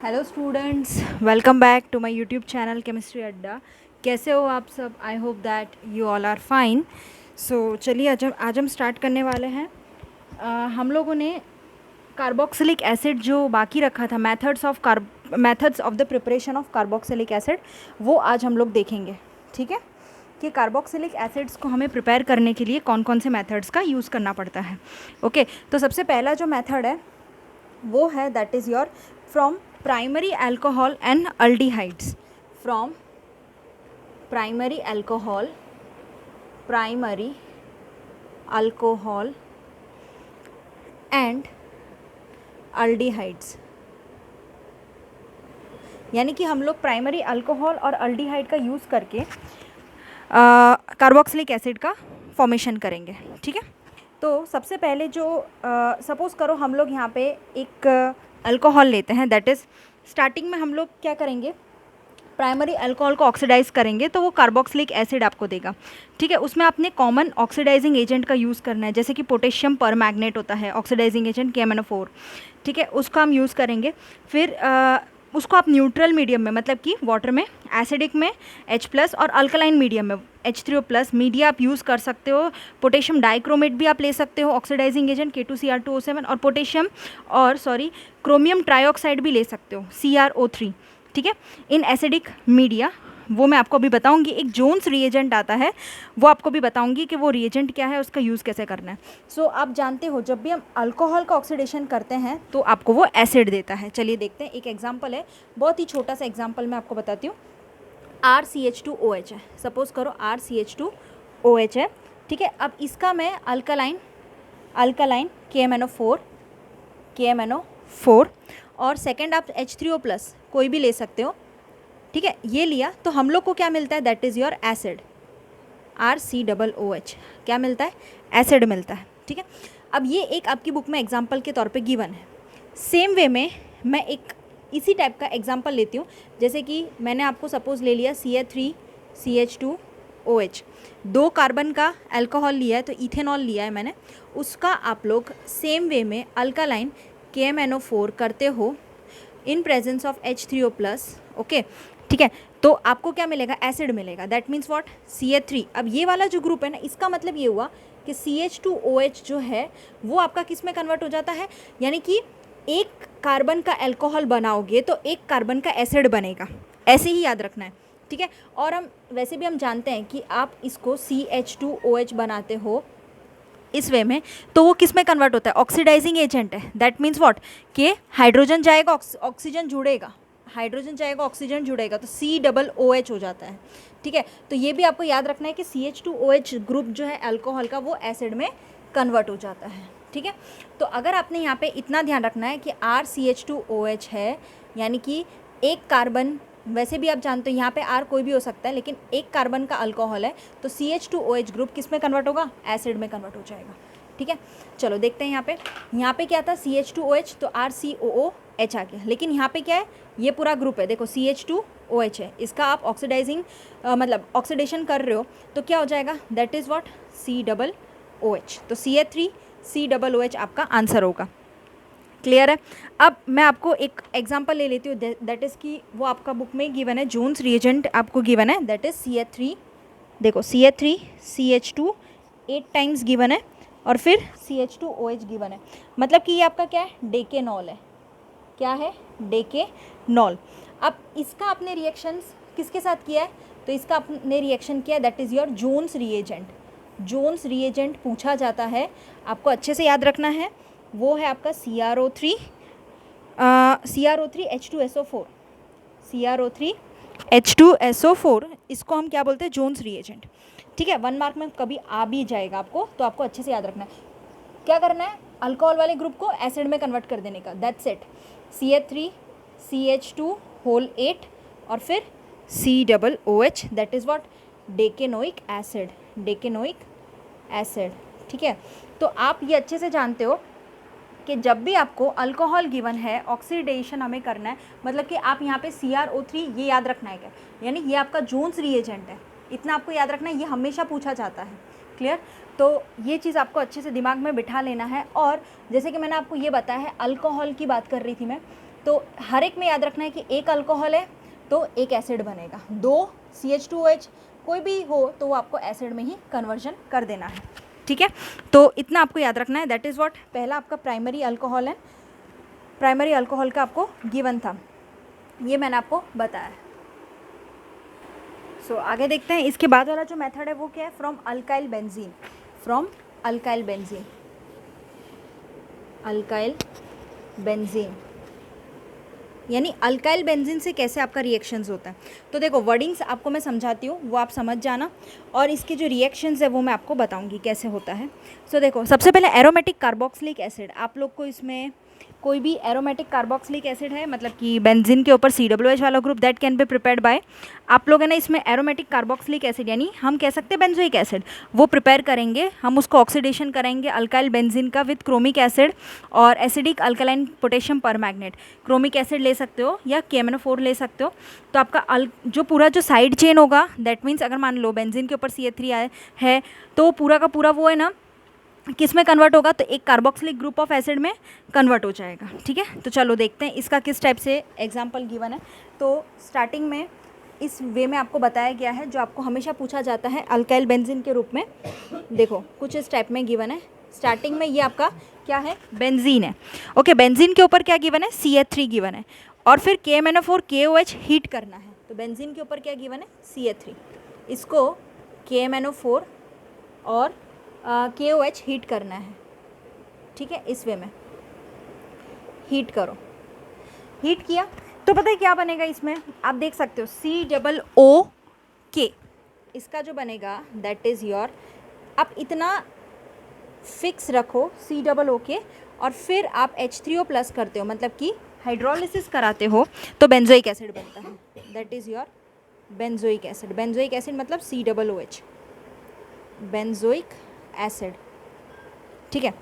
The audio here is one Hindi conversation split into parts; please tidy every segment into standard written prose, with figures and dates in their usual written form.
Hello students, welcome back to my YouTube channel chemistry Adda. कैसे हो आप सब? I hope that you all are fine. So चलिए आज हम स्टार्ट करने वाले हैं। हम लोगों ने कार्बोक्सिलिक एसिड जो बाकी रखा था, methods of the preparation of carboxylic acid, वो आज हम लोग देखेंगे। ठीक है, कि कार्बोक्सिलिक एसिड्स को हमें प्रिपेयर करने के लिए कौन कौन से मेथड्स का यूज़ करना पड़ता है। ओके, तो सबसे पहला जो मेथड है वो है that is your from primary alcohol and aldehydes. From primary alcohol and aldehydes, यानी कि हम लोग प्राइमरी अल्कोहल और अल्डिहाइड का यूज़ करके कार्बोक्सिलिक एसिड का फॉर्मेशन करेंगे। ठीक है, तो सबसे पहले जो सपोज़ करो हम लोग यहाँ पे एक अल्कोहल लेते हैं, दैट इज़ स्टार्टिंग में हम लोग क्या करेंगे, प्राइमरी अल्कोहल को ऑक्सीडाइज करेंगे तो वो कार्बोक्सिलिक एसिड आपको देगा। ठीक है, उसमें आपने कॉमन ऑक्सीडाइजिंग एजेंट का यूज़ करना है, जैसे कि पोटेशियम परमैग्नेट होता है ऑक्सीडाइजिंग एजेंट KMnO4। ठीक है, उसका हम यूज़ करेंगे। फिर उसको आप न्यूट्रल मीडियम में, मतलब कि वाटर में, एसिडिक में H+ और अल्कलाइन मीडियम में H3O+ मीडिया आप यूज़ कर सकते हो। पोटेशियम डाइक्रोमेट भी आप ले सकते हो ऑक्सीडाइजिंग एजेंट K2Cr2O7, और क्रोमियम ट्राइऑक्साइड भी ले सकते हो CrO3। ठीक है, इन एसिडिक मीडिया, वो मैं आपको अभी बताऊंगी। एक जोन्स रिएजेंट आता है, वो आपको भी बताऊंगी कि वो रिएजेंट क्या है, उसका यूज़ कैसे करना है। सो आप जानते हो जब भी हम अल्कोहल का ऑक्सीडेशन करते हैं तो आपको वो एसिड देता है। चलिए देखते हैं, एक एग्जांपल है, बहुत ही छोटा सा एग्जांपल मैं आपको बताती हूँ। RCH2OH है, सपोज़ करो RCH2OH है। ठीक है, अब इसका मैं अल्कलाइन KMnO4 और सेकेंड आप H3O+ कोई भी ले सकते हो। ठीक है, ये लिया तो हम लोग को क्या मिलता है, that is your acid RCOOH। क्या मिलता है? एसिड मिलता है। ठीक है, अब ये एक आपकी बुक में एग्जांपल के तौर पे गिवन है। सेम वे में मैं एक इसी टाइप का एग्जांपल लेती हूँ, जैसे कि मैंने आपको सपोज़ ले लिया CH3CH2OH, 2 कार्बन का अल्कोहल लिया है, तो इथेनॉल लिया है मैंने। उसका आप लोग सेम वे में अल्कालाइन KMnO4 करते हो in presence of H3O+। Okay, ठीक है, तो आपको क्या मिलेगा? एसिड मिलेगा। That means what? CH3। अब ये वाला जो ग्रुप है ना, इसका मतलब ये हुआ कि CH2OH जो है वो आपका किस में कन्वर्ट हो जाता है, यानी कि एक कार्बन का अल्कोहल बनाओगे तो एक कार्बन का एसिड बनेगा। ऐसे ही याद रखना है। ठीक है, और हम वैसे भी हम जानते हैं कि आप इसको CH2OH बनाते हो इस वे में, तो वो किस में कन्वर्ट होता है? ऑक्सीडाइजिंग एजेंट है। दैट मीन्स व्हाट, कि हाइड्रोजन जाएगा, ऑक्सीजन जुड़ेगा, हाइड्रोजन जाएगा, ऑक्सीजन जुड़ेगा, तो COOH हो जाता है। ठीक है, तो ये भी आपको याद रखना है कि CH2OH ग्रुप जो है अल्कोहल का, वो एसिड में कन्वर्ट हो जाता है। ठीक है, तो अगर आपने यहाँ पे इतना ध्यान रखना है कि RCH2OH है, यानी कि एक कार्बन, वैसे भी आप जानते हो यहाँ पे R कोई भी हो सकता है, लेकिन एक कार्बन का अल्कोहल है, तो CH2OH ग्रुप किस में कन्वर्ट होगा? एसिड में कन्वर्ट हो जाएगा। ठीक है, चलो देखते हैं। यहाँ पे क्या था? CH2OH, तो RCOOH आ गया, लेकिन यहाँ पे क्या है? ये पूरा ग्रुप है, देखो CH2OH है, इसका आप ऑक्सीडाइजिंग मतलब ऑक्सीडेशन कर रहे हो तो क्या हो जाएगा? That is what? COOH। तो CH3COOH आपका आंसर होगा। क्लियर है? अब मैं आपको एक एग्जांपल ले लेती हूँ, दैट इज़ कि वो आपका बुक में गिवन है, जोन्स रिएजेंट आपको गिवन है, दैट इज़ CH3। देखो CH3 CH2 8 टाइम्स गिवन है, और फिर CH2OH गिवन है, मतलब कि ये आपका क्या है? डेकेनॉल है। क्या है? डेकेनॉल। अब इसका आपने रिएक्शंस किसके साथ किया है? तो इसका आपने रिएक्शन किया है, that is your Jones reagent. Jones reagent पूछा जाता है, आपको अच्छे से याद रखना है, वो है आपका CrO3H2SO4। CrO3H2SO4, इसको हम क्या बोलते हैं? Jones reagent. ठीक है, 1 मार्क में कभी आ भी जाएगा आपको, तो आपको अच्छे से याद रखना है। क्या करना है? अल्कोहल वाले ग्रुप को एसिड में कन्वर्ट कर देने का। That's it. CH3CH2 8 और फिर COOH, that is what? Decanoic acid. Decanoic acid. ठीक है, तो आप ये अच्छे से जानते हो कि जब भी आपको अल्कोहल गिवन है, ऑक्सीडेशन हमें करना है, मतलब कि आप यहाँ पे CrO3 ये याद रखना है क्या, यानी ये आपका जोन्स रिएजेंट है, इतना आपको याद रखना है, ये हमेशा पूछा जाता है। क्लियर? तो ये चीज़ आपको अच्छे से दिमाग में बिठा लेना है। और जैसे कि मैंने आपको ये बताया है, अल्कोहल की बात कर रही थी मैं, तो हर एक में याद रखना है कि एक अल्कोहल है तो एक एसिड बनेगा, 2 CH2OH कोई भी हो तो वो आपको एसिड में ही कन्वर्जन कर देना है, ठीक है। तो इतना आपको याद रखना है, दैट इज़ व्हाट पहला आपका प्राइमरी अल्कोहल है, प्राइमरी अल्कोहल का आपको गिवन था, ये मैंने आपको बताया। सो आगे देखते हैं, इसके बाद वाला जो मेथड है वो क्या है, from alkyl benzene, from alkyl benzene, alkyl benzene यानी अल्काइल बेंजीन से कैसे आपका रिएक्शंस होता है। तो देखो वर्डिंग्स आपको मैं समझाती हूँ, वो आप समझ जाना, और इसके जो रिएक्शंस है वो मैं आपको बताऊँगी कैसे होता है। सो देखो सबसे पहले एरोमेटिक कार्बोक्सिलिक एसिड, आप लोग को इसमें कोई भी एरोमेटिक कार्बोक्सिलिक एसिड है, मतलब कि बेंजीन के ऊपर COOH वाला group, that can be prepared by, आप लोग है ना इसमें एरोमेटिक कार्बोक्सिलिक एसिड यानी हम कह सकते हैं बेंजोइक एसिड, वो प्रिपेयर करेंगे, हम उसको ऑक्सीडेशन करेंगे अल्काइल बेंजीन का विथ क्रोमिक एसिड और acidic alkaline potassium परमैग्नेट। Chromic acid ले सकते हो या KMnO4 ले सकते हो। तो आपका जो पूरा जो साइड चेन होगा, दैट मीन्स अगर मान लो बेंजीन के ऊपर CH3 है तो पूरा का पूरा वो है ना किस में कन्वर्ट होगा, तो एक कार्बोक्सिलिक ग्रुप ऑफ एसिड में कन्वर्ट हो जाएगा, ठीक है। तो चलो देखते हैं इसका किस टाइप से एग्जांपल गिवन है। तो स्टार्टिंग में इस वे में आपको बताया गया है, जो आपको हमेशा पूछा जाता है अल्काइल बेंजीन के रूप में। देखो कुछ इस टाइप में गिवन है, स्टार्टिंग में ये आपका क्या है, बेंजीन है, ओके। बेंजीन के ऊपर क्या गिवन है, CH3 गिवन है, और फिर KMnO4 KOH हीट करना है। तो बेंजीन के ऊपर क्या गिवन है, CH3, इसको KMnO4 और KOH हीट करना है, ठीक है। इस वे में हीट करो, हीट किया तो पता है क्या बनेगा इसमें, आप देख सकते हो COOK, इसका जो बनेगा दैट इज़ योर, आप इतना फिक्स रखो COOK, और फिर आप H3O+ करते हो, मतलब कि हाइड्रोलिसिस कराते हो तो बेंजोइक एसिड बनता है, that is your benzoic acid. Benzoic acid मतलब COOH, बेंजोइक एसिड, ठीक है।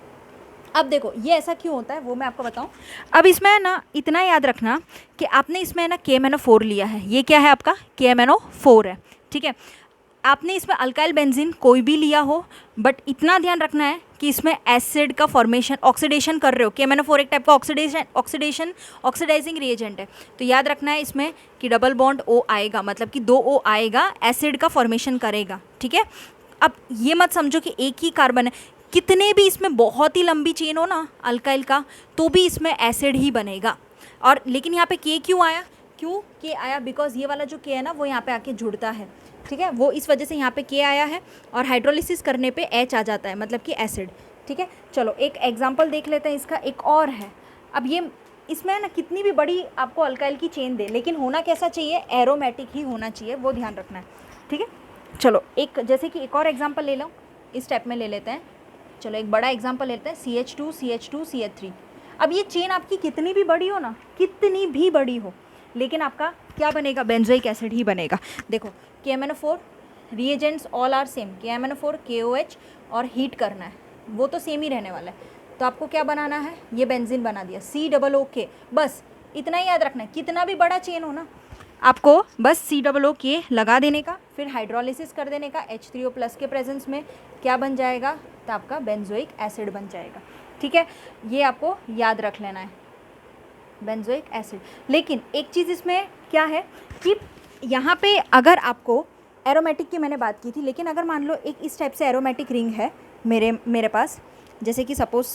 अब देखो ये ऐसा क्यों होता है वो मैं आपको बताऊं। अब इसमें ना इतना याद रखना कि आपने इसमें ना KMnO4 लिया है, ये क्या है आपका KMnO4 है, ठीक है। आपने इसमें अल्काइल बेंजीन कोई भी लिया हो, बट इतना ध्यान रखना है कि इसमें एसिड का फॉर्मेशन, ऑक्सीडेशन कर रहे हो, KMnO4 एक टाइप का ऑक्सीडाइजिंग रिएजेंट है, तो याद रखना है इसमें कि डबल बॉन्ड O आएगा, मतलब कि 2 O आएगा, एसिड का फॉर्मेशन करेगा, ठीक है। अब ये मत समझो कि एक ही कार्बन है, कितने भी इसमें बहुत ही लंबी चेन हो ना अल्काइल का, तो भी इसमें एसिड ही बनेगा। और लेकिन यहाँ पे K क्यों आया, क्यों K आया, बिकॉज ये वाला जो K है ना वो यहाँ पे आके जुड़ता है, ठीक है, वो इस वजह से यहाँ पे K आया है, और हाइड्रोलिसिस करने पे H आ जाता है, मतलब कि एसिड, ठीक है। चलो एक एग्जाम्पल देख लेते हैं इसका, एक और है। अब ये इसमें ना कितनी भी बड़ी आपको अल्काइल की चेन दे, लेकिन होना कैसा चाहिए, एरोमेटिक ही होना चाहिए, वो ध्यान रखना है, ठीक है। चलो एक जैसे कि एक और एग्जांपल ले लो, इस टाइप में ले लेते हैं। चलो एक बड़ा एग्जांपल लेते हैं, CH2 CH2 CH3। अब ये चेन आपकी कितनी भी बड़ी हो ना, कितनी भी बड़ी हो, लेकिन आपका क्या बनेगा, बेंजोइक एसिड ही बनेगा। देखो KMnO4 reagents all are same, KMnO4 KOH और हीट करना है, वो तो सेम ही रहने वाला है। तो आपको क्या बनाना है, ये बेंजीन बना दिया COOK, बस इतना ही याद रखना है, कितना भी बड़ा चेन हो ना आपको बस COOK लगा देने का, फिर हाइड्रोलिसिस कर देने का, H3O+ के प्रेजेंस में क्या बन जाएगा, तो आपका बेंजोइक एसिड बन जाएगा, ठीक है। ये आपको याद रख लेना है, बेंजोइक एसिड। लेकिन एक चीज़ इसमें क्या है कि यहाँ पे अगर आपको एरोमेटिक की मैंने बात की थी, लेकिन अगर मान लो एक इस टाइप से एरोमेटिक रिंग है मेरे पास, जैसे कि सपोज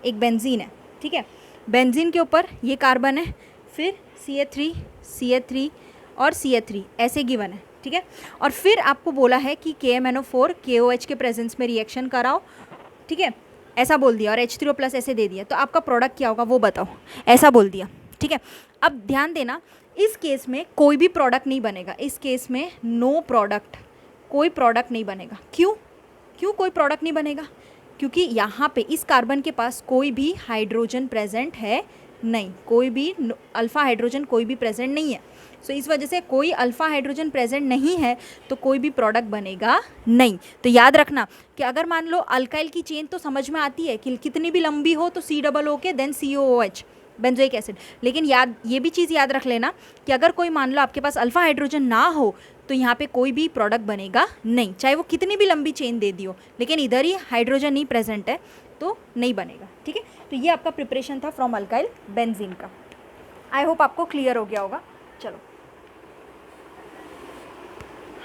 एक बेंजीन है, ठीक है, बेंजीन के ऊपर ये कार्बन है, फिर CH3 CH3 और CH3 ऐसे गिवन है, ठीक है। और फिर आपको बोला है कि KMnO4 KOH के प्रेजेंस में रिएक्शन कराओ, ठीक है, ऐसा बोल दिया, और H3O+ ऐसे दे दिया, तो आपका प्रोडक्ट क्या होगा वो बताओ, ऐसा बोल दिया, ठीक है। अब ध्यान देना, इस केस में कोई भी प्रोडक्ट नहीं बनेगा, इस केस में नो प्रोडक्ट, कोई प्रोडक्ट नहीं बनेगा। क्यों क्यों कोई प्रोडक्ट नहीं बनेगा, क्योंकि यहाँ पे इस कार्बन के पास कोई भी हाइड्रोजन प्रेजेंट है नहीं, कोई भी अल्फ़ा हाइड्रोजन कोई भी प्रेजेंट नहीं है। सो इस वजह से कोई अल्फ़ा हाइड्रोजन प्रेजेंट नहीं है तो कोई भी प्रोडक्ट बनेगा नहीं। तो याद रखना कि अगर मान लो अल्काइल की चेन तो समझ में आती है कि कितनी भी लंबी हो तो COOK then COOH benzoic acid, लेकिन ये भी चीज़ याद रख लेना कि अगर कोई मान लो आपके पास अल्फ़ा हाइड्रोजन ना हो तो यहाँ पे कोई भी प्रोडक्ट बनेगा नहीं, चाहे वो कितनी भी लंबी चेन दे दी हो, लेकिन इधर ही हाइड्रोजन ही प्रेजेंट है तो नहीं बनेगा, ठीक है। तो ये आपका प्रिपरेशन था फ्रॉम अल्काइल बेंजीन का। आई होप आपको क्लियर हो गया होगा। चलो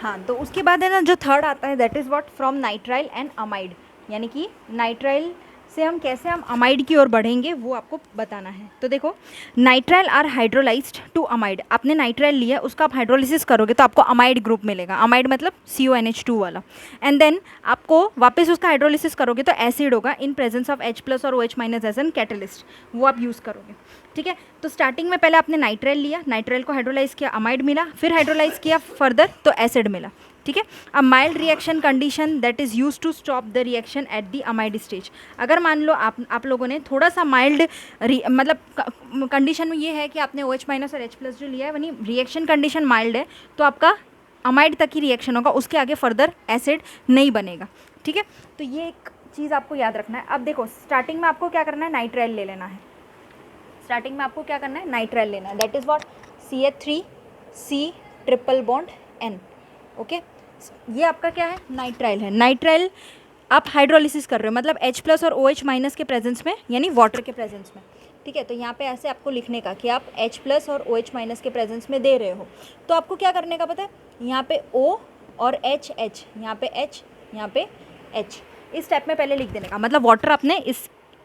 हाँ, तो उसके बाद है ना जो थर्ड आता है that is what from nitrile and amide, यानी कि नाइट्राइल से हम कैसे हम अमाइड की ओर बढ़ेंगे वो आपको बताना है। तो देखो nitrile are hydrolysed to amide, आपने नाइट्राइल लिया उसका आप हाइड्रोलिसिस करोगे तो आपको अमाइड ग्रुप मिलेगा, अमाइड मतलब CONH2 वाला, एंड देन आपको वापस उसका हाइड्रोलिसिस करोगे तो एसिड होगा इन प्रेजेंस ऑफ H+ और OH- एज एन कैटलिस्ट, वो आप यूज़ करोगे। ठीक है, तो स्टार्टिंग में पहले आपने नाइट्राइल लिया, नाइट्राइल को हाइड्रोलाइज किया, अमाइड मिला, फिर हाइड्रोलाइज किया फर्दर तो एसिड मिला। ठीक है, a mild reaction condition that is use to stop the reaction at the amide stage. अगर मान लो आप लोगों ने थोड़ा सा माइल्ड मतलब कंडीशन में ये है कि आपने OH- और H+ जो लिया है वही रिएक्शन कंडीशन माइल्ड है, तो आपका अमाइड तक ही रिएक्शन होगा, उसके आगे फर्दर एसिड नहीं बनेगा। ठीक है, तो ये एक चीज़ आपको याद रखना है। अब देखो स्टार्टिंग में आपको क्या करना है, नाइट्राइल ले लेना है। स्टार्टिंग में आपको क्या करना है, नाइट्राइल लेना है, that is what CH3C triple bond N। Okay, ये आपका क्या है, नाइट्राइल है। नाइट्राइल आप हाइड्रोलिसिस कर रहे हो, मतलब H+ और OH- के प्रेजेंस में, यानी वाटर के प्रेजेंस में। ठीक है, तो यहाँ पे ऐसे आपको लिखने का कि आप H+ और OH- के प्रेजेंस में दे रहे हो, तो आपको क्या करने का पता है, यहाँ पे O और H, यहाँ पे H, यहाँ पे H, इस स्टेप में पहले लिख देने का, मतलब वाटर आपने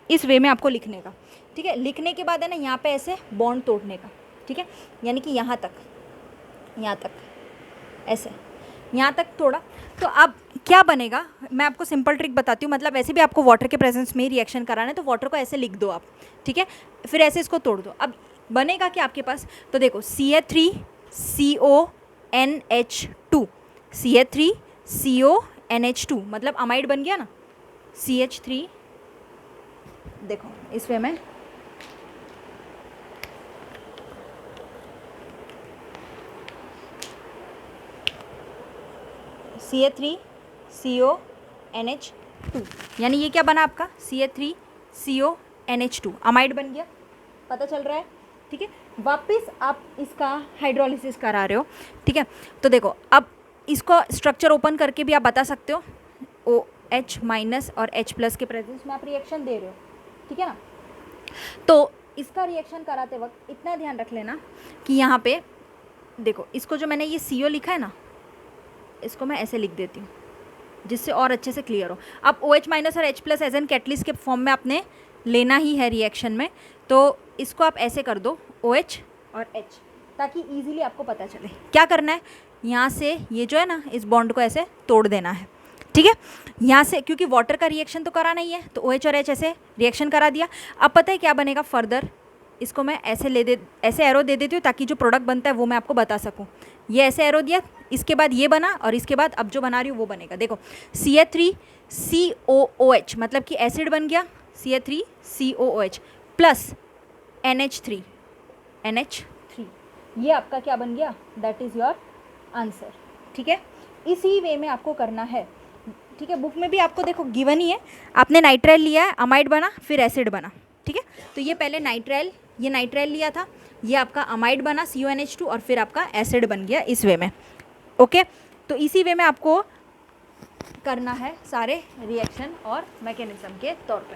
इस वे में आपको लिखने का। ठीक है, लिखने के बाद है ना यहाँ पे ऐसे बॉन्ड तोड़ने का। ठीक है, यानी कि यहाँ तक ऐसे यहाँ तक तोड़ा, तो अब क्या बनेगा, मैं आपको सिंपल ट्रिक बताती हूँ, मतलब ऐसे भी आपको वाटर के प्रेजेंस में ही रिएक्शन कराना है, तो वाटर को ऐसे लिख दो आप। ठीक है, फिर ऐसे इसको तोड़ दो, अब बनेगा क्या आपके पास, तो देखो CH3CONH2, CH3CONH2 मतलब अमाइड बन गया ना, CH3, देखो इस वे में CH3CONH2, यानी ये क्या बना आपका CH3CONH2 अमाइड बन गया, पता चल रहा है। ठीक है, वापस आप इसका हाइड्रोलिसिस करा रहे हो। ठीक है, तो देखो अब इसको स्ट्रक्चर ओपन करके भी आप बता सकते हो, OH- और H+ के प्रेजेंस में आप रिएक्शन दे रहे हो। ठीक है ना, तो इसका रिएक्शन कराते वक्त इतना ध्यान रख लेना कि यहाँ पे देखो, इसको जो मैंने ये CO लिखा है ना, इसको मैं ऐसे लिख देती हूँ जिससे और अच्छे से क्लियर हो। अब OH- और H+ एज एन कैटलिस्ट के फॉर्म में आपने लेना ही है रिएक्शन में, तो इसको आप ऐसे कर दो OH और H, ताकि इजीली आपको पता चले क्या करना है। यहाँ से ये जो है ना, इस बॉन्ड को ऐसे तोड़ देना है। ठीक है, यहाँ से क्योंकि वाटर का रिएक्शन तो करा नहीं है, तो OH और H ऐसे रिएक्शन करा दिया। अब पता है क्या बनेगा फर्दर, इसको मैं ऐसे एरो दे देती हूँ ताकि जो प्रोडक्ट बनता है वो मैं आपको बता सकूँ। ये ऐसे एरो दिया, इसके बाद ये बना, और इसके बाद अब जो बना रही हूँ वो बनेगा। देखो CH3COOH मतलब कि एसिड बन गया, CH3COOH प्लस NH3, ये आपका क्या बन गया, दैट इज़ योर आंसर। ठीक है, इसी वे में आपको करना है। ठीक है, बुक में भी आपको देखो गिवन ही है, आपने नाइट्राइल लिया है, अमाइड बना, फिर एसिड बना। ठीक है, तो ये पहले ये नाइट्राइल लिया था, ये आपका अमाइड बना CONH2, और फिर आपका एसिड बन गया इस वे में। ओके, तो इसी वे में आपको करना है सारे रिएक्शन और मैकेनिज्म के तौर पे।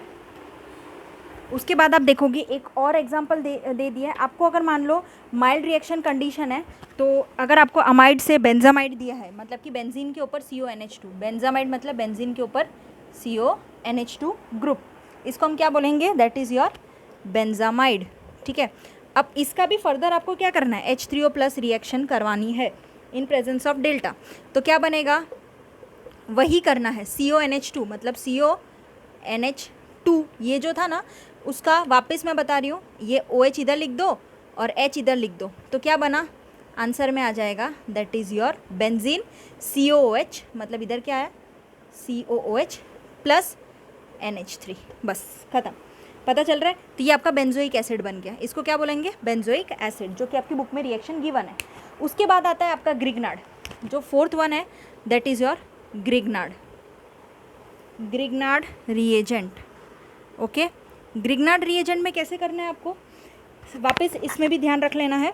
उसके बाद आप देखोगे एक और एग्जांपल दे दिया है आपको। अगर मान लो माइल्ड रिएक्शन कंडीशन है, तो अगर आपको अमाइड से बेंजामाइड दिया है, मतलब कि बेंजीन के ऊपर CONH2, बेंजामाइड मतलब बेंजीन के ऊपर CONH2 ग्रुप, इसको हम क्या बोलेंगे, दैट इज़ योर बेंजामाइड। ठीक है, अब इसका भी फर्दर आपको क्या करना है, H3O+ रिएक्शन करवानी है इन प्रेजेंस ऑफ डेल्टा, तो क्या बनेगा, वही करना है CONH2 मतलब CONH2, ये जो था ना उसका वापस मैं बता रही हूँ, ये OH इधर लिख दो और H इधर लिख दो, तो क्या बना, आंसर में आ जाएगा that is your benzene COOH, मतलब इधर क्या है COOH प्लस NH3, बस खत्म, पता चल रहा है। तो ये आपका बेंजोइक एसिड बन गया, इसको क्या बोलेंगे, बेंजोइक एसिड, जो कि आपकी बुक में रिएक्शन गिवन है। उसके बाद आता है आपका ग्रिग्नार्ड, जो फोर्थ वन है, that is your Grignard reagent. Okay, Grignard reagent में कैसे करना है आपको, वापस इसमें भी ध्यान रख लेना है।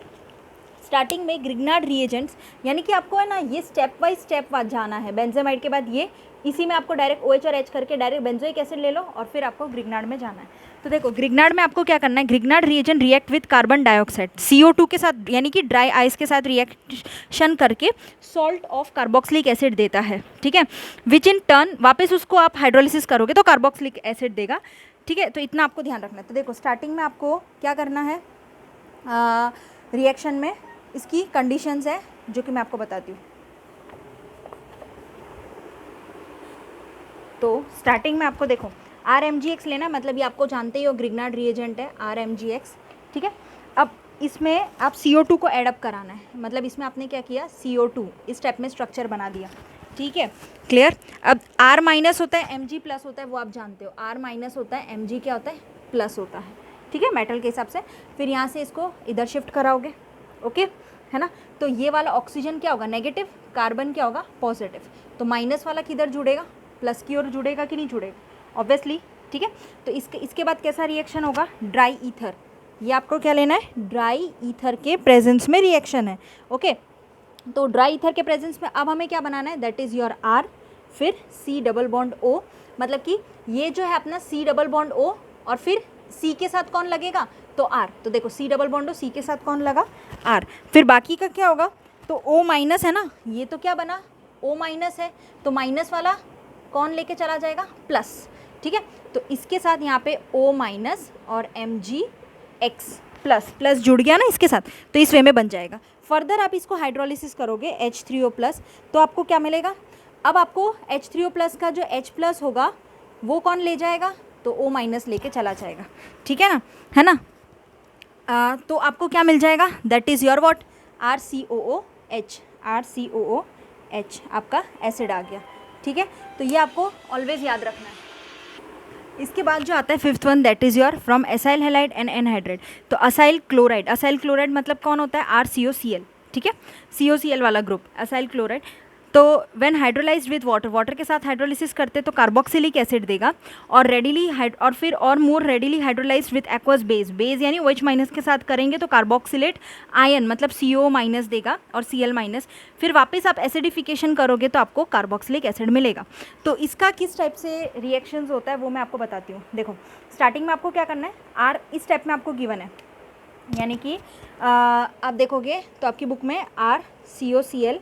स्टार्टिंग में ग्रिग्नार्ड रिएजेंट्स, यानी कि आपको है ना ये स्टेप बाय स्टेप जाना है। बेंजामाइड के बाद ये, इसी में आपको डायरेक्ट OH और H करके डायरेक्ट बेंजोइक एसिड ले लो और फिर आपको ग्रिग्नार्ड में जाना है। तो देखो ग्रिग्नार्ड में आपको क्या करना है, Grignard reagent react with carbon dioxide CO2 के साथ, यानी कि ड्राई आइस के साथ रिएक्शन करके सॉल्ट ऑफ कार्बोक्सिलिक एसिड देता है, ठीक है, विच इन टर्न वापस उसको आप हाइड्रोलिसिस करोगे तो कार्बोक्सिलिक एसिड देगा, ठीक है। तो इतना आपको ध्यान रखना है। तो देखो स्टार्टिंग में आपको क्या करना है, रिएक्शन में इसकी कंडीशंस है जो कि मैं आपको बताती हूँ। तो स्टार्टिंग में आपको देखो RMgX लेना, मतलब ये आपको जानते ही हो ग्रिग्नार्ड रिएजेंट है RMgX, ठीक है। अब इसमें आप CO2 को एडअप कराना है, मतलब इसमें आपने क्या किया, CO2 इस स्टेप में स्ट्रक्चर बना दिया, ठीक है, क्लियर। अब R माइनस होता है Mg प्लस होता है, वो आप जानते हो, R माइनस होता है Mg क्या होता है, प्लस होता है, ठीक है, मेटल के हिसाब से। फिर यहाँ से इसको इधर शिफ्ट कराओगे, ओके, है ना। तो ये वाला ऑक्सीजन क्या होगा, नेगेटिव, कार्बन क्या होगा, पॉजिटिव। तो माइनस वाला किधर जुड़ेगा, प्लस की ओर जुड़ेगा कि नहीं जुड़ेगा, ऑब्वियसली, ठीक है। तो इसके बाद कैसा रिएक्शन होगा, ड्राई ईथर, ये आपको क्या लेना है, ड्राई ईथर के प्रेजेंस में रिएक्शन है, ओके। तो ड्राई ईथर के प्रेजेंस में अब हमें क्या बनाना है, दैट इज़ योर R, फिर C डबल बॉन्ड O, मतलब कि ये जो है अपना C डबल बॉन्ड O और फिर C के साथ कौन लगेगा, तो R। तो देखो C double bond O, C के साथ कौन लगा, R। फिर बाकी का क्या होगा, तो O माइनस है ना, ये तो क्या बना, O माइनस है, तो माइनस वाला कौन लेके चला जाएगा, प्लस, ठीक है। तो इसके साथ यहाँ पे O माइनस और MgX प्लस प्लस जुड़ गया ना इसके साथ, तो इस वे में बन जाएगा। फर्दर आप इसको हाइड्रोलिसिस करोगे H3O प्लस, तो आपको क्या मिलेगा, अब आपको H3O प्लस का जो H प्लस होगा वो कौन ले जाएगा, तो O माइनस लेके चला जाएगा, ठीक है ना, है ना। तो आपको क्या मिल जाएगा, that is your what, RCOOH, RCOOH आपका एसिड आ गया, ठीक है। तो ये आपको ऑलवेज याद रखना है। इसके बाद जो आता है fifth one, that is your from acyl halide and anhydride. तो असाइल क्लोराइड मतलब कौन होता है, RCOCl, ठीक है, COCl वाला ग्रुप, असाइल क्लोराइड। तो व्हेन हाइड्रोलाइज्ड विद वाटर के साथ हाइड्रोलिसिस करते तो कार्बोक्सिलिक एसिड देगा, और more readily hydrolysed with aqueous base यानी OH माइनस के साथ करेंगे तो कार्बोक्सिलेट आयन मतलब CO माइनस देगा और Cl माइनस। फिर वापस आप एसिडिफिकेशन करोगे तो आपको कार्बोक्सिलिक एसिड मिलेगा। तो इसका किस टाइप से रिएक्शंस होता है वो मैं आपको बताती हूँ। देखो स्टार्टिंग में आपको क्या करना है, R इस स्टेप में आपको गिवन है, यानी कि आप देखोगे तो आपकी बुक में RCOCl,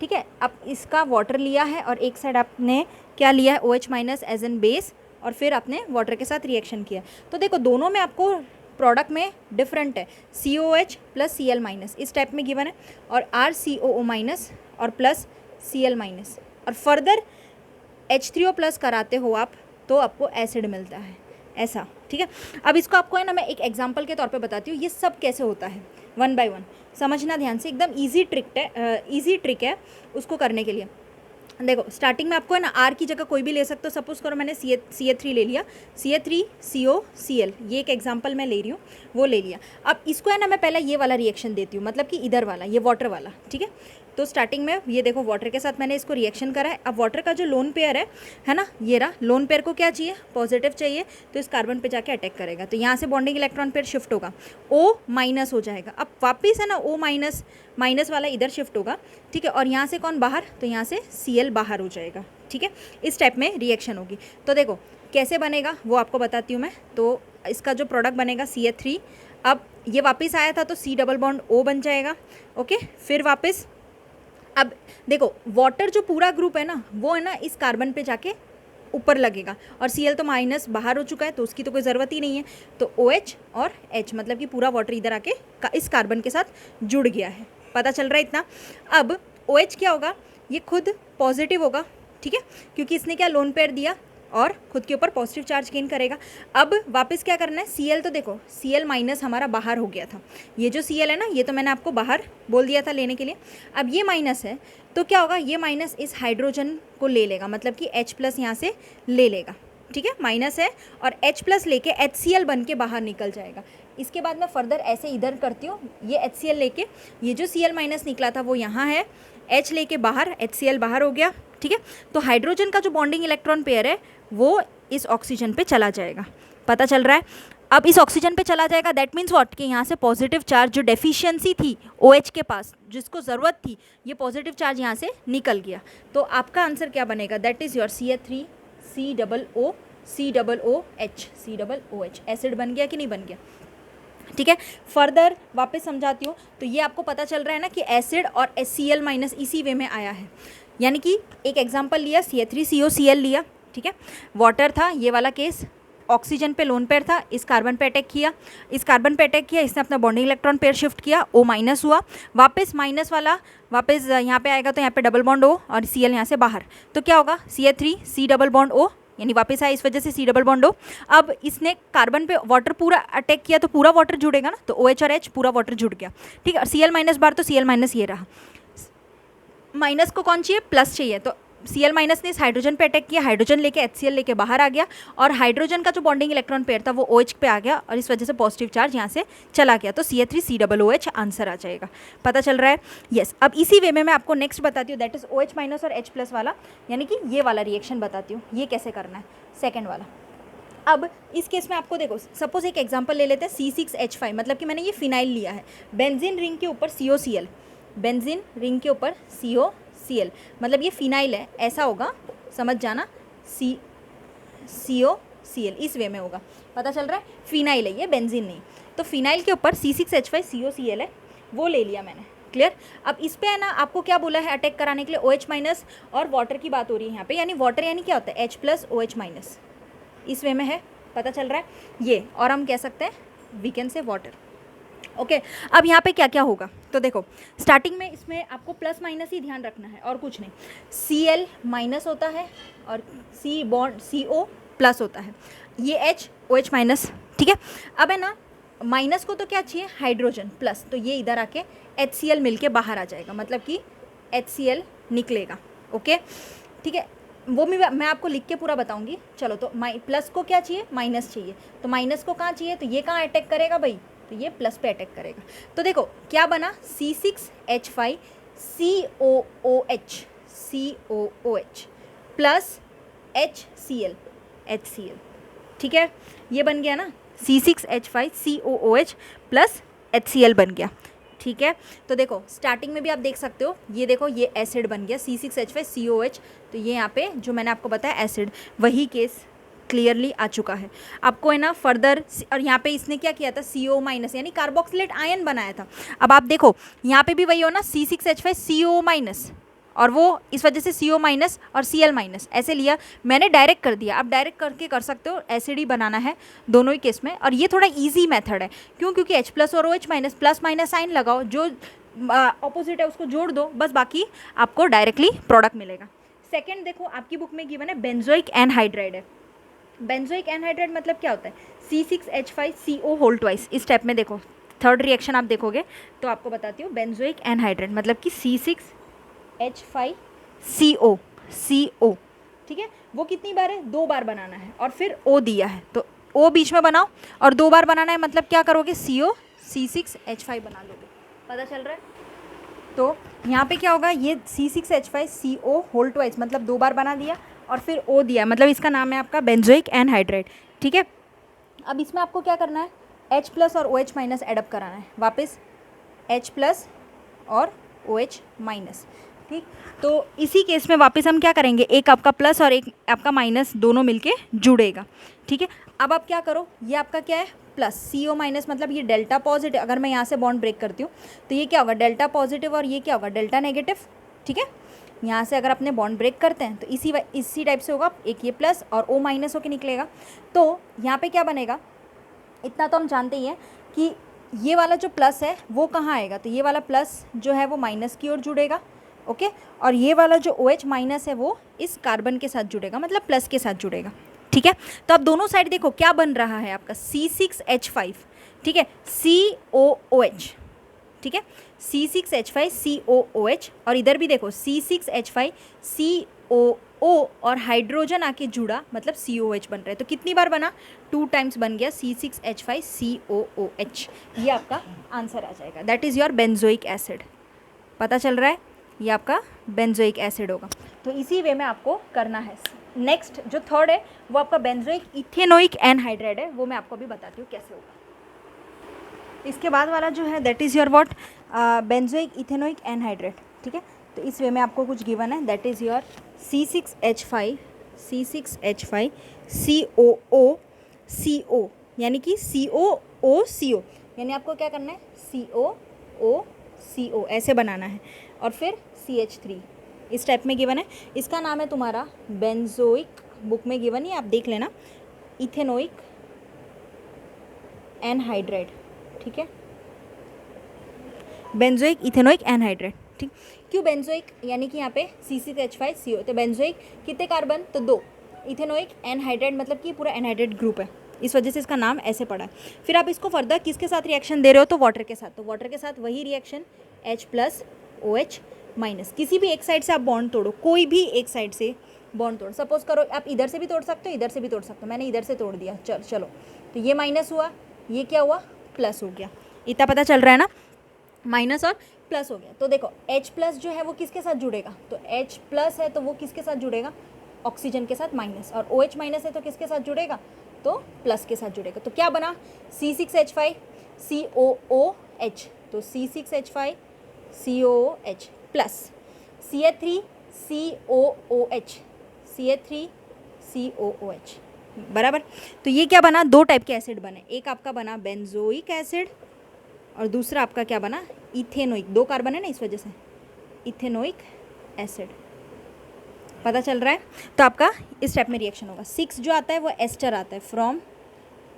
ठीक है। अब इसका वाटर लिया है और एक साइड आपने क्या लिया है, OH minus as an base, और फिर आपने वाटर के साथ रिएक्शन किया। तो देखो दोनों में आपको प्रोडक्ट में डिफरेंट है, COH प्लस Cl माइनस इस टाइप में गिवन है, और RCOO माइनस और प्लस Cl माइनस, और फर्दर H3O प्लस कराते हो आप तो आपको एसिड मिलता है, ऐसा, ठीक है। अब इसको आपको है ना मैं एक एग्जांपल के तौर पे बताती हूँ ये सब कैसे होता है, वन बाय वन समझना ध्यान से, एकदम इजी ट्रिक है उसको करने के लिए। देखो स्टार्टिंग में आपको है ना R की जगह कोई भी ले सकते हो, सपोज करो मैंने CH3 ले लिया, CH3COCl, ये एक एग्जांपल मैं ले रही हूँ, वो ले लिया। अब इसको है ना मैं पहले ये वाला रिएक्शन देती हूँ, मतलब कि इधर वाला, ये वाटर वाला, ठीक है। तो स्टार्टिंग में ये देखो वाटर के साथ मैंने इसको रिएक्शन करा है। अब वाटर का जो लोन पेयर है ना, ये रहा, लोन पेयर को क्या चाहिए, पॉजिटिव चाहिए, तो इस कार्बन पे जाके अटैक करेगा, तो यहाँ से बॉन्डिंग इलेक्ट्रॉन पेयर शिफ्ट होगा, O माइनस हो जाएगा। अब वापस है ना O माइनस वाला इधर शिफ्ट होगा, ठीक है, और यहाँ से कौन बाहर, तो यहाँ से Cl बाहर हो जाएगा, ठीक है। इस टाइप में रिएक्शन होगी। तो देखो कैसे बनेगा वो आपको बताती हूँ मैं। तो इसका जो प्रोडक्ट बनेगा CH3, अब ये वापस आया था तो C डबल बॉन्ड O बन जाएगा, ओके। फिर वापस अब देखो वाटर जो पूरा ग्रुप है ना वो है ना इस कार्बन पे जाके ऊपर लगेगा, और Cl तो माइनस बाहर हो चुका है तो उसकी तो कोई ज़रूरत ही नहीं है, तो OH और H मतलब कि पूरा वाटर इधर आके इस कार्बन के साथ जुड़ गया है, पता चल रहा है इतना। अब OH क्या होगा, ये खुद पॉजिटिव होगा, ठीक है, क्योंकि इसने क्या लोन पेयर दिया और खुद के ऊपर पॉजिटिव चार्ज गेन करेगा। अब वापस क्या करना है, Cl तो देखो Cl माइनस हमारा बाहर हो गया था, ये जो Cl है ना ये तो मैंने आपको बाहर बोल दिया था लेने के लिए। अब ये माइनस है तो क्या होगा, ये माइनस इस हाइड्रोजन को ले लेगा, मतलब कि H प्लस यहाँ से ले लेगा, ठीक है, माइनस है, और H प्लस लेके HCl बन के बाहर निकल जाएगा। इसके बाद मैं फर्दर ऐसे इधर करती हूँ, ये HCl लेके, ये जो Cl माइनस निकला था वो यहाँ है, H लेके बाहर, HCl बाहर हो गया, ठीक है। तो हाइड्रोजन का जो बॉन्डिंग इलेक्ट्रॉन पेयर है वो इस ऑक्सीजन पे चला जाएगा, पता चल रहा है। अब इस ऑक्सीजन पे चला जाएगा, दैट मीन्स व्हाट कि यहाँ से पॉजिटिव चार्ज जो डेफिशिएंसी थी OH के पास, जिसको ज़रूरत थी, ये पॉजिटिव चार्ज यहाँ से निकल गया। तो आपका आंसर क्या बनेगा, that is your CH3COOH acid बन गया कि नहीं बन गया। ठीक है, फर्दर वापस समझाती हूँ। तो ये आपको पता चल रहा है ना कि एसिड और HCl- इसी वे में आया है, यानी कि एक एग्जांपल लिया CH3COCl लिया, ठीक है, वाटर था ये वाला केस, ऑक्सीजन पे लोन पेयर था, इस कार्बन पे अटैक किया, इसने अपना बॉन्डिंग इलेक्ट्रॉन पेयर शिफ्ट किया, O- हुआ, वापस माइनस वाला वापस यहाँ पे आएगा तो यहाँ पे डबल बॉन्ड O और Cl यहाँ से बाहर, तो क्या होगा CH3C डबल बॉन्ड O, यानी वापस आया इस वजह से C डबल बॉन्ड O। अब इसने कार्बन पे वाटर पूरा अटैक किया तो पूरा वाटर जुड़ेगा ना, तो OH और H पूरा वाटर जुड़ गया, ठीक है, और Cl- बार तो Cl- ये रहा, माइनस को कौन चाहिए, प्लस चाहिए, तो Cl- ने इस हाइड्रोजन पे अटैक किया, हाइड्रोजन लेके HCl लेके बाहर आ गया, और हाइड्रोजन का जो बॉन्डिंग इलेक्ट्रॉन पेयर था वो OH पे आ गया, और इस वजह से पॉजिटिव चार्ज यहाँ से चला गया, तो CH3COOH आंसर आ जाएगा। पता चल रहा है, यस। अब इसी वे में मैं आपको नेक्स्ट बताती हूँ, दैट इज OH- और H+ वाला, यानी कि ये वाला रिएक्शन बताती हूँ, ये कैसे करना है, सेकेंड वाला। अब इस केस में आपको देखो, सपोज एक एग्जांपल ले लेते हैं C6H5, मतलब कि मैंने ये फिनाइल लिया है, बेंजीन रिंग के ऊपर COCl, बेंजीन रिंग के ऊपर COCl, मतलब ये फिनाइल है, ऐसा होगा, समझ जाना, COCl इस वे में होगा, पता चल रहा है, फिनाइल है ये, बेंजीन नहीं। तो फिनाइल के ऊपर C6H5 COCl है, वो ले लिया मैंने, क्लियर। अब इस पे है ना, आपको क्या बोला है अटैक कराने के लिए, OH- और वाटर की बात हो रही है यहाँ पे, यानी वाटर यानी क्या होता है H+ OH-, इस वे में है, पता चल रहा है ये, और हम कह सकते हैं we can say water, okay. अब यहाँ पे क्या क्या होगा, तो देखो स्टार्टिंग में इसमें आपको प्लस- ही ध्यान रखना है और कुछ नहीं, Cl- होता है और CO+ होता है, ये H OH-, ठीक है। अब है ना, माइनस को तो क्या चाहिए, हाइड्रोजन, प्लस, तो ये इधर आके HCl मिलके बाहर आ जाएगा, मतलब कि HCl निकलेगा, ओके, ठीक है, वो मैं आपको लिख के पूरा बताऊंगी। चलो, तो प्लस को क्या चाहिए, माइनस चाहिए, तो माइनस को कहाँ चाहिए, तो ये कहाँ अटैक करेगा भाई, तो ये प्लस पे अटैक करेगा। तो देखो क्या बना, C6H5 COOH प्लस HCl, ठीक है, ये बन गया ना, C6H5 COOH प्लस HCl बन गया, ठीक है। तो देखो स्टार्टिंग में भी आप देख सकते हो, ये देखो ये एसिड बन गया C6H5 COOH, तो ये यहाँ पे जो मैंने आपको बताया एसिड, वही केस क्लियरली आ चुका है आपको, है ना, फर्दर। और यहाँ पे इसने क्या किया था, CO- यानी कार्बोक्सिलेट आयन बनाया था। अब आप देखो यहाँ पे भी वही हो ना, C6H5 CO-, और वो इस वजह से CO- और Cl- ऐसे लिया, मैंने डायरेक्ट कर दिया, आप डायरेक्ट करके कर सकते हो, एसिड ही बनाना है दोनों ही केस में, और ये थोड़ा इजी मेथड है, क्यों, क्योंकि H+ और OH- प्लस- साइन लगाओ, जो ऑपोजिट है उसको जोड़ दो, बस, बाकी आपको डायरेक्टली प्रोडक्ट मिलेगा। सेकेंड देखो, आपकी बुक में गिवन है बेंजोइक एनहाइड्राइड है, बेंजोइक एनहाइड्राइड मतलब क्या होता है, C6H5 CO2, इस टाइप में देखो, थर्ड रिएक्शन आप देखोगे तो आपको बताती हूँ, बेंजोइक एनहाइड्राइड मतलब कि C6H5 CO, ठीक है, वो कितनी बार है, 2 बार बनाना है, और फिर O दिया है तो O बीच में बनाओ, और 2 बार बनाना है, मतलब क्या करोगे, CO C6H5 बना लोगे, पता चल रहा है। तो यहाँ पे क्या होगा, ये C6H5 CO2 मतलब 2 बार बना दिया, और फिर O दिया, मतलब इसका नाम है आपका बेंजोइक एनहाइड्राइड, ठीक है। अब इसमें आपको क्या करना है, H+ और OH- एडअप कराना है, वापस H+ और OH-, ठीक। तो इसी केस में वापस हम क्या करेंगे, एक आपका प्लस और एक आपका माइनस दोनों मिलके जुड़ेगा, ठीक है। अब आप क्या करो, ये आपका क्या है, प्लस CO- मतलब ये डेल्टा पॉजिटिव, अगर मैं यहाँ से बॉन्ड ब्रेक करती हूँ तो ये क्या होगा, डेल्टा पॉजिटिव, और ये क्या होगा, डेल्टा नेगेटिव, ठीक है। यहाँ से अगर अपने बॉन्ड ब्रेक करते हैं तो इसी टाइप से होगा, एक ये प्लस और O- होके निकलेगा। तो यहाँ पे क्या बनेगा, इतना तो हम जानते ही हैं कि ये वाला जो प्लस है वो कहाँ आएगा, तो ये वाला प्लस जो है वो माइनस की ओर जुड़ेगा, ओके, और ये वाला जो OH- है वो इस कार्बन के साथ जुड़ेगा, मतलब प्लस के साथ जुड़ेगा, ठीक है। तो अब दोनों साइड देखो क्या बन रहा है आपका, C6H5, ठीक है, COOH, ठीक है, C6H5 COOH, और इधर भी देखो C6H5 COO, और हाइड्रोजन आके जुड़ा, मतलब COH बन रहा है, तो कितनी बार बना, 2 टाइम्स बन गया C6H5 COOH, ये आपका आंसर आ जाएगा, that is your benzoic acid, पता चल रहा है, ये आपका बेंजोइक एसिड होगा। तो इसी वे में आपको करना है, नेक्स्ट जो थर्ड है वो आपका बेंजोइक इथेनोइक एनहाइड्राइड है, वो मैं आपको अभी बताती हूँ कैसे होगा। इसके बाद वाला जो है that is your what, benzoic ethanoic anhydride, ठीक है। तो इस वे में आपको कुछ गिवन है, that is your C6H5 COO, यानी कि COO, यानी आपको क्या करना है COO ऐसे बनाना है, और फिर CH3 इस टाइप में गिवन है। इसका नाम है तुम्हारा बेंजोइक, बुक में गिवन है, आप देख लेना, इथेनोइक एनहाइड्राइड, ठीक है, बेंजोइक इथेनोइक एनहाइड्राइड, ठीक। क्यों बेंजोइक, यानी कि यहाँ पे C6H5CO, तो बेंजोइक कितने कार्बन, तो 2, इथेनोइक एनहाइड्राइड मतलब कि पूरा एनहाइड्राइड ग्रुप है, इस वजह से इसका नाम ऐसे पड़ा है। फिर आप इसको फर्दर किसके साथ रिएक्शन दे रहे हो, तो वाटर के साथ, तो वाटर के साथ वही रिएक्शन H+OH-, किसी भी एक साइड से आप बॉन्ड तोड़ो, कोई भी एक साइड से बॉन्ड तोड़, सपोज करो आप इधर से भी तोड़ सकते हो, इधर से भी तोड़ सकते हो, मैंने इधर से तोड़ दिया, चलो तो ये माइनस हुआ, ये क्या हुआ, प्लस हो गया, इतना पता चल रहा है ना, माइनस और प्लस हो गया। तो देखो H+ जो है वो किसके साथ जुड़ेगा, तो H+ है तो वो किसके साथ जुड़ेगा, ऑक्सीजन के साथ माइनस, और OH- है तो किसके साथ जुड़ेगा, तो प्लस के साथ जुड़ेगा। तो क्या बना, C6H5 COOH, तो C6H5 COOH plus CH3 COOH बराबर। तो ये क्या बना, दो टाइप के एसिड बने, एक आपका बना बेंजोइक एसिड और दूसरा आपका क्या बना, इथेनोइक, 2 कार्बन है ना इस वजह से इथेनोइक एसिड, पता चल रहा है। तो आपका इस टाइप में रिएक्शन होगा। 6 जो आता है वो एस्टर आता है, फ्रॉम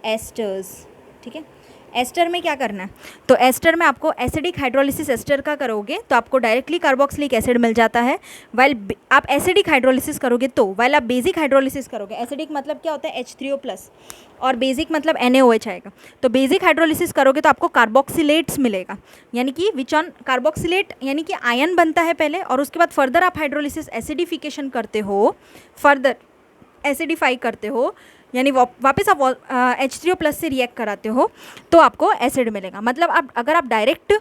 एस्टर्स, ठीक है। एस्टर में क्या करना है, तो एस्टर में आपको एसिडिक हाइड्रोलिसिस एस्टर का करोगे तो आपको डायरेक्टली कार्बोक्सिलिक एसिड मिल जाता है। वाइल आप एसिडिक हाइड्रोलिसिस करोगे तो, वाइल आप बेसिक हाइड्रोलिसिस करोगे, एसिडिक मतलब क्या होता है H3O+ और बेसिक मतलब NaOH आएगा। तो बेसिक हाइड्रोलिसिस करोगे तो आपको कार्बोक्सिलेट्स मिलेगा, यानी कि विच ऑन कार्बोक्सिलेट, यानी कि आयन बनता है पहले और उसके बाद फर्दर आप हाइड्रोलिसिस एसिडिफिकेशन करते हो, फर्दर एसिडिफाई करते हो, यानी वापस आप H3O+ से रिएक्ट कराते हो तो आपको एसिड मिलेगा। मतलब आप अगर आप डायरेक्ट,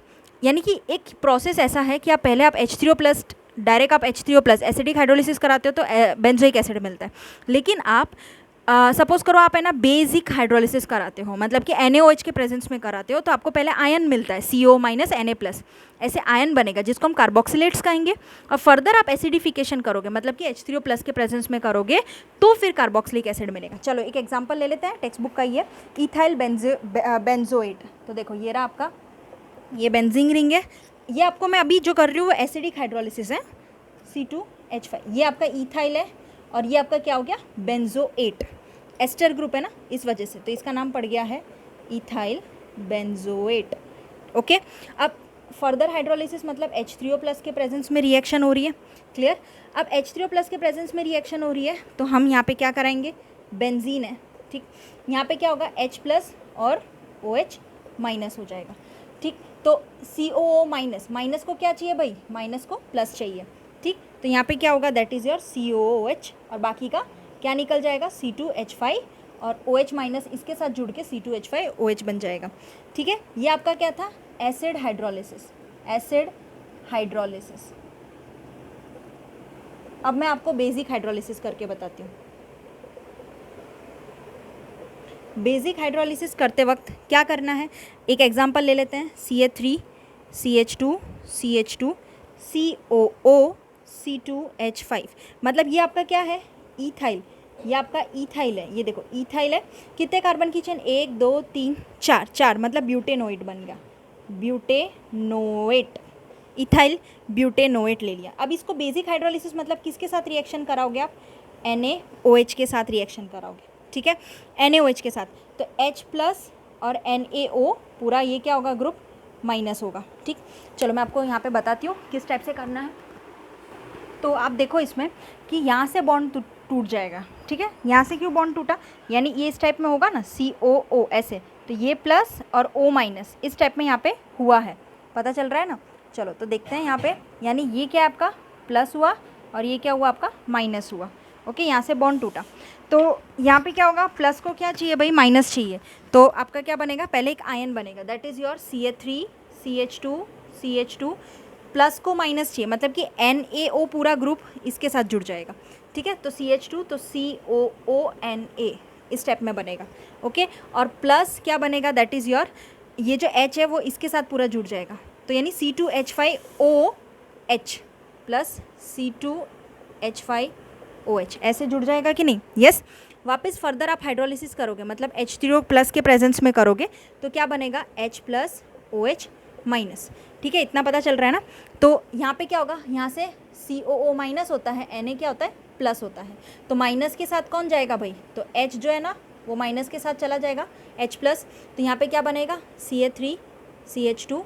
यानी कि एक प्रोसेस ऐसा है कि आप पहले आप H3O+ डायरेक्ट आप H3O+ एसिडिक हाइड्रोलिसिस कराते हो तो बेंजोइक एसिड मिलता है। लेकिन आप सपोज करो आप है ना बेसिक हाइड्रोलिसिस कराते हो, मतलब कि NaOH के प्रेजेंस में कराते हो, तो आपको पहले आयन मिलता है CO- Na+, ऐसे आयन बनेगा जिसको हम कार्बोक्सिलेट्स कहेंगे। और फर्दर आप एसिडिफिकेशन करोगे, मतलब कि H3O+ के प्रेजेंस में करोगे तो फिर कार्बोक्सिलिक एसिड मिलेगा। चलो एक एग्जाम्पल ले लेते हैं, टेक्स्ट बुक का ही है, इथाइल बेंजोएट। तो देखो ये रहा आपका, ये बेंजीन रिंग है, ये आपको मैं अभी जो कर रही हूँ वो एसिडिक हाइड्रोलिसिस है, C2H5, ये आपका इथाइल है और ये आपका क्या हो गया, बेंजोएट, एस्टर ग्रुप है ना इस वजह से, तो इसका नाम पड़ गया है इथाइल बेंजोएट। ओके, अब फर्दर हाइड्रोलिसिस मतलब H3O+ के प्रेजेंस में रिएक्शन हो रही है, क्लियर। अब H3O+ के प्रेजेंस में रिएक्शन हो रही है तो हम यहाँ पे क्या कराएंगे, बेंजीन है, ठीक, यहाँ पे क्या होगा H+ और OH- हो जाएगा, ठीक। तो COO-, माइनस को क्या चाहिए भाई, माइनस को प्लस चाहिए, ठीक। तो यहाँ पे क्या होगा, दैट इज़ योर COOH, और बाकी का क्या निकल जाएगा C2H5 और OH- इसके साथ जुड़ के C2H5OH बन जाएगा, ठीक है। ये आपका क्या था, एसिड हाइड्रोलिसिस, एसिड हाइड्रोलिसिस। अब मैं आपको बेसिक हाइड्रोलिसिस करके बताती हूँ। बेसिक हाइड्रोलिसिस करते वक्त क्या करना है, एक एग्जांपल ले लेते हैं, CH3 CH2 CH2 COO C2H5, मतलब ये आपका क्या है, इथाइल, ये आपका इथाइल है, ये देखो इथाइल है, कितने कार्बन की चेन, 1 2 3 4, मतलब ब्यूटेनोएट बन गया, ब्यूटेनोएट, इथाइल ब्यूटेनोएट ले लिया। अब इसको बेसिक हाइड्रोलिसिस मतलब किसके साथ रिएक्शन कराओगे आप, NaOH के साथ रिएक्शन कराओगे, ठीक है, NaOH के साथ। तो H+ और NaO पूरा ये क्या होगा, ग्रुप माइनस होगा, ठीक। चलो मैं आपको यहाँ पे बताती हूँ किस टाइप से करना है। तो आप देखो इसमें कि यहाँ से बॉन्ड टूट जाएगा, ठीक है, यहाँ से क्यों बॉन्ड टूटा, यानी ये इस टाइप में होगा ना COO ऐसे, तो ये प्लस और O- इस टाइप में यहाँ पे हुआ है, पता चल रहा है ना। चलो तो देखते हैं यहाँ पे, यानी ये क्या आपका प्लस हुआ और ये क्या हुआ आपका माइनस हुआ, ओके, यहाँ से बॉन्ड टूटा। तो यहाँ पे क्या होगा, प्लस को क्या चाहिए भाई, माइनस चाहिए, तो आपका क्या बनेगा, पहले एक आयन बनेगा, that is your CH3 CH2 CH2 plus को माइनस चाहिए, मतलब कि NaO पूरा ग्रुप इसके साथ जुड़ जाएगा, ठीक है। तो CH2 तो COONA इस स्टेप में बनेगा, ओके। और प्लस क्या बनेगा, दैट इज़ योर, ये जो H है वो इसके साथ पूरा जुड़ जाएगा, तो यानी C2H5OH प्लस C2H5OH ऐसे जुड़ जाएगा कि नहीं, यस। वापस फर्दर आप हाइड्रोलिसिस करोगे, मतलब H3O प्लस के प्रेजेंस में करोगे, तो क्या बनेगा, H प्लस OH माइनस, ठीक है। इतना पता चल रहा है ना। तो यहाँ पे क्या होगा, यहाँ से COO माइनस होता है, Na क्या होता है, प्लस होता है, तो माइनस के साथ कौन जाएगा भाई, तो H जो है ना वो माइनस के साथ चला जाएगा, H प्लस, तो यहाँ पे क्या बनेगा, Ca3 CH2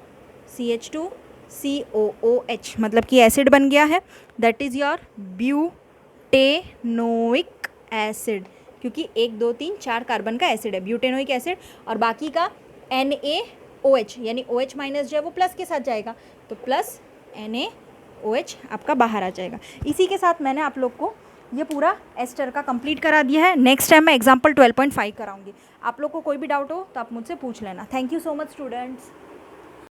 CH2 COOH, मतलब कि एसिड बन गया है, that is your butanoic acid, क्योंकि 1 2 3 4 कार्बन का एसिड है ब्यूटेनोइक एसिड, और बाकी का NaOH यानी OH माइनस जो है वो प्लस के साथ जाएगा, तो प्लस NaOH आपका बाहर आ जाएगा। इसी के साथ मैंने आप लोग को ये पूरा एस्टर का कंप्लीट करा दिया है। नेक्स्ट टाइम मैं एग्जाम्पल 12.5 कराऊंगी। आप लोग को कोई भी डाउट हो तो आप मुझसे पूछ लेना। Thank you so much students.